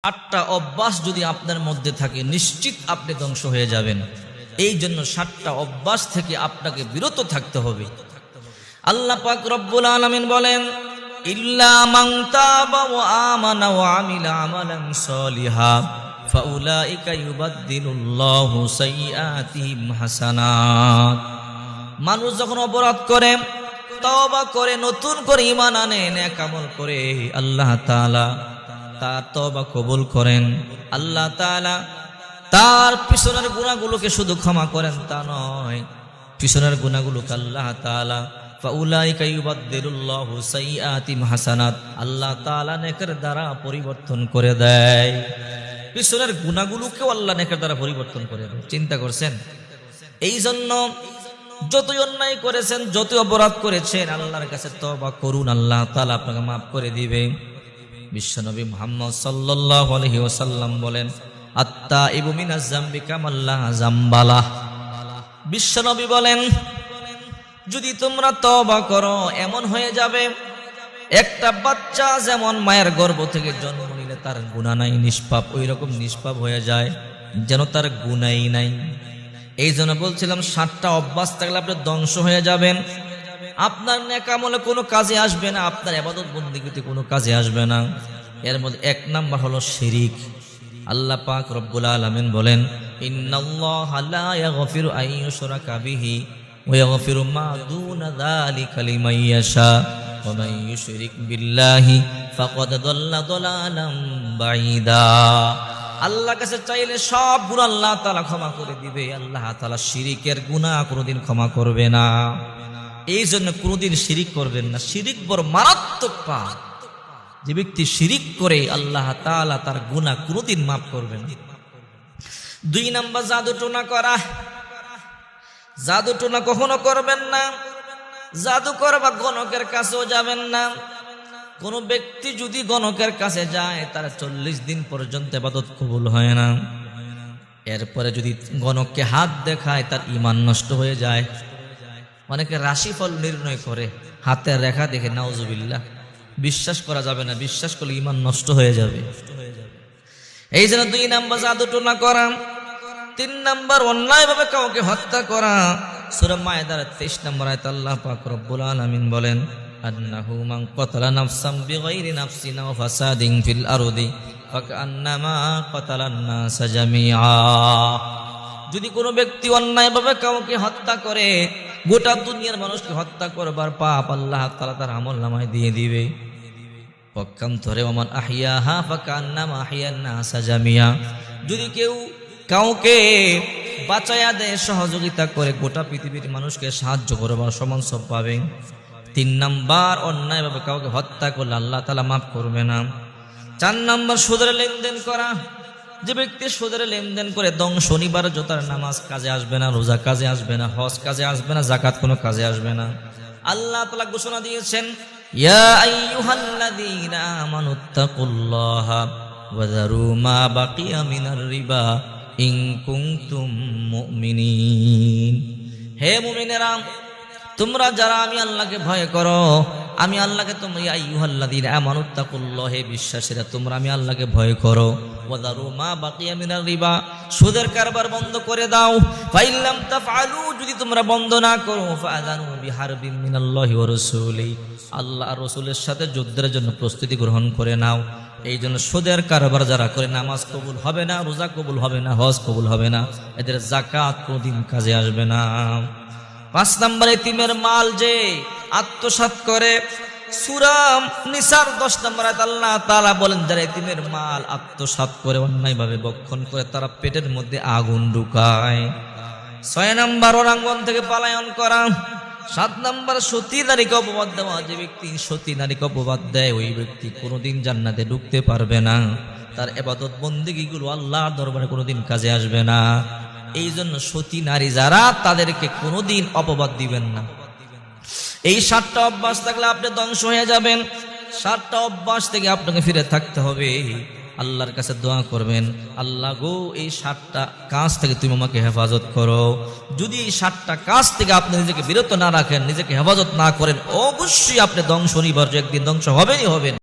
7টা অভ্যাস যদি আপনার মধ্যে থাকে নিশ্চিত আপনি ধ্বংস হয়ে যাবেন। এই জন্য 7টা অভ্যাস থেকে আপনাকে বিরত থাকতে হবে। আল্লাহ পাক রব্বুল আলামিন বলেন, ইল্লা মান তাবা ওয়া আমানা ওয়া আমিলা আমালান সলিহা ফাউলাইকা ইউবাদদিলুল্লাহু সাইয়্যাতিহিম হাসানাত। মানুষ যখন অপরাধ করে, তওবা করে, নতুন করে ঈমান আনে, নেক আমল করে, আল্লাহ তাআলা তার তওবা কবুল করেন। আল্লাহ তাআলা তার পিছনের গুনাহগুলোকে শুধু ক্ষমা করেন তা নয়, পিছনের গুনাহগুলোকে আল্লাহ তাআলা ফাউলাইকা ইউবাদদিলুল্লাহু সাইয়্যাতিহিম হাসানাত, আল্লাহ তাআলা নেকের দ্বারা পরিবর্তন করে দেয়। পিছনের গুনাহগুলোকেও আল্লাহ নেকের দ্বারা পরিবর্তন করে দেয়। চিন্তা করছেন? এই জন্য যতই অন্যায় করেছেন, যতই অপরাধ করেছেন, আল্লাহর কাছে তওবা করুন, আল্লাহ তাআলা আপনাকে মাফ করে দিবে। বিশ্বনবী মুহাম্মদ সাল্লাল্লাহু আলাইহি ওয়াসাল্লাম বলেন, আত্তাইবু মিনাজ যামবি কামাল্লা যামবালাহ। বিশ্বনবী বলেন, যদি তোমরা তওবা করো এমন হয়ে যাবে একটা বাচ্চা যেমন মায়ের গর্ভ থেকে জন্ম নিলে তার গুনাহ নাই, নিষ্পাপ, ওই রকম নিষ্পাপ হয়ে যায় যেন তার গুনাহই নাই। এই জন্য বলছিলাম 7টা অভ্যাস থাকলে আপনি ধ্বংস হয়ে যাবেন। আপনার নেক আমলে কোনো কাজে আসবে না, আপনার ইবাদত বন্দেগীতে কোনো কাজে আসবে না। এর মধ্যে 1 নাম্বার হলো শিরিক। আল্লাহ পাক রব্বুল আলামিন বলেন, ইন্নাল্লাহা লা ইয়াগফিরু আন ইউশরাকা বিহি ওয়া ইয়াগফিরু মা দুনা যালিকা লিমান ইয়াশা ওয়া মান ইউশরিক বিল্লাহি ফাকাদ দাল্লা দালালাম বাঈদা। আল্লাহর কাছে চাইলে সব গুনাহ আল্লাহ তাআলা ক্ষমা করে দিবে। আল্লাহ তাআলা শিরিকের গুনাহ কোনোদিন ক্ষমা করবে না। এই জন্য কোনোদিন শিরিক করবেন না। শিরিক বড় মারাত্মক পাপ। যে ব্যক্তি শিরিক করে আল্লাহ তাআলা তার গুনাহ কোনোদিন মাফ করবেন না। 2 নাম্বার জাদু টোনা করা। জাদু টোনা কখনো করবেন না। জাদু করবা গণকের কাছেও যাবেন না। কোন ব্যক্তি যদি গণকের কাছে যায় তার 40 দিন পর্যন্ত ইবাদত কবুল হয় না। এরপরে যদি গণককে হাত দেখায় তার ঈমান নষ্ট হয়ে যায়। অনেকে রাশিফল নির্ণয় করে হাতের রেখা দেখে, নাউজুবিল্লাহ, বিশ্বাস করা যাবে না। বিশ্বাস করলে ঈমান নষ্ট হয়ে যাবে। এই জন্য 2 নাম্বার জাদু টোনা করা। 3 নাম্বার অন্যায়ভাবে কাউকে হত্যা করা। সূরা মায়েদার 23 নম্বর আয়াত আল্লাহ পাক রব্বুল আলামিন বলেন, আন্নাহু মান কাতালা নাফসান বিগাইরি নাফসিন ওয়া ফাসাদিন ফিল আরদি ফাকান্নামা কাতালান নাস জামিআ। যদি কোনো ব্যক্তি অন্যায়ভাবে কাউকে হত্যা করে, গোটা দুনিয়ার মানুষকে হত্যা করবার পাপ আল্লাহ তাআলা তার আমলনামায় দিয়ে দিবে। পক্ষান্তরে ওমান আহিয়াহা ফাকান্নামা আহিয়ান নাস জামিআ। যদি কেউ কাউকে বাঁচায়া দেয়, সহযোগিতা করে, গোটা পৃথিবীর মানুষকে সাহায্য করবার সমান সব পাবে। 3 নাম্বার অন্যায়ভাবে কাউকে হত্যা করলে আল্লাহ তাআলা মাফ করবে না। 4 নাম্বার সুদের লেনদেন করা। যে ব্যক্তি সুদের লেনদেন করে শনিবার জোতার নামাজ কাজে আসবে না, রোজা কাজে আসবে না, হজ কাজে আসবে না, যাকাত কোনো কাজে আসবে না। আল্লাহ তাআলা ঘোষণা দিয়েছেন, ইয়া আইয়ুহাল্লাযীনা আমানুত্তাকুল্লাহা ওয়া যারু মা বাকিয়া মিনার রিবা ইন কুনতুম মুমিনিন। হে মুমিনেরা, তোমরা যারা আমি আল্লাহকে ভয় করো, আমি আল্লাহকে, তোমরা ইয়া আইয়ুহাল্লাযীনা আমানুত্তাকুল্লাহ, হে বিশ্বাসীরা, তোমরা আমি আল্লাহকে ভয় করো। ওয়া যারু মা বাকিয়া মিনার রিবা, সুদের কারবার বন্ধ করে দাও। ফাইন লাম তাফআলু, যদি তোমরা বন্ধ না করো, ফাআযানু বিহারবিন মিনাল্লাহি ওয়া রাসূলিহি, আল্লাহ আর রাসূলের সাথে যুদ্ধের জন্য প্রস্তুতি গ্রহণ করে নাও। এই জন্য সুদের কারবার যারা করে নামাজ কবুল হবে না, রোজা কবুল হবে না, হজ কবুল হবে না, এদের যাকাত কোনদিন কাজে আসবে না। 5 নম্বর এতিমের মাল যে আত্মসাৎ করে। সূরা নিসার 10 নম্বর আয়াত আল্লাহ তাআলা বলেন, যারা এতিমের মাল আত্মসাৎ করে, অন্যায়ভাবে ভক্ষণ করে, তারা পেটের মধ্যে আগুন ঢুকায়। 6 নম্বর অরাঙ্গন থেকে পলায়ন করা। 7 নম্বর সতী নারীকে অপবাদ দেওয়া। যে ব্যক্তি সতী নারীকে অপবাদ দেয়, ওই ব্যক্তি কোনোদিন জান্নাতে ঢুকতে পারবে না। তার ইবাদত বন্দেগীগুলো আল্লাহর দরবারে কোনোদিন কাজে আসবে না। এই জন্য সতী নারী যারা, তাদেরকে কোনোদিন অপবাদ দিবেন না। এই 7টা অভ্যাস থাকলে আপনি ধ্বংস হয়ে যাবেন। 7টা অভ্যাস থেকে আপনাকে ফিরে থাকতে হবে। আল্লাহর কাছে দোয়া করবেন, আল্লাহ গো, এই 7টা কাজ থেকে তুমি আমাকে হেফাজত করো। যদি এই 7টা কাজ থেকে আপনি নিজেকে বিরত না রাখেন, নিজেকে হেফাজত না করেন, অবশ্যই আপনি ধ্বংস অনিবার্য, একদিন ধ্বংস হবেনই হবেন।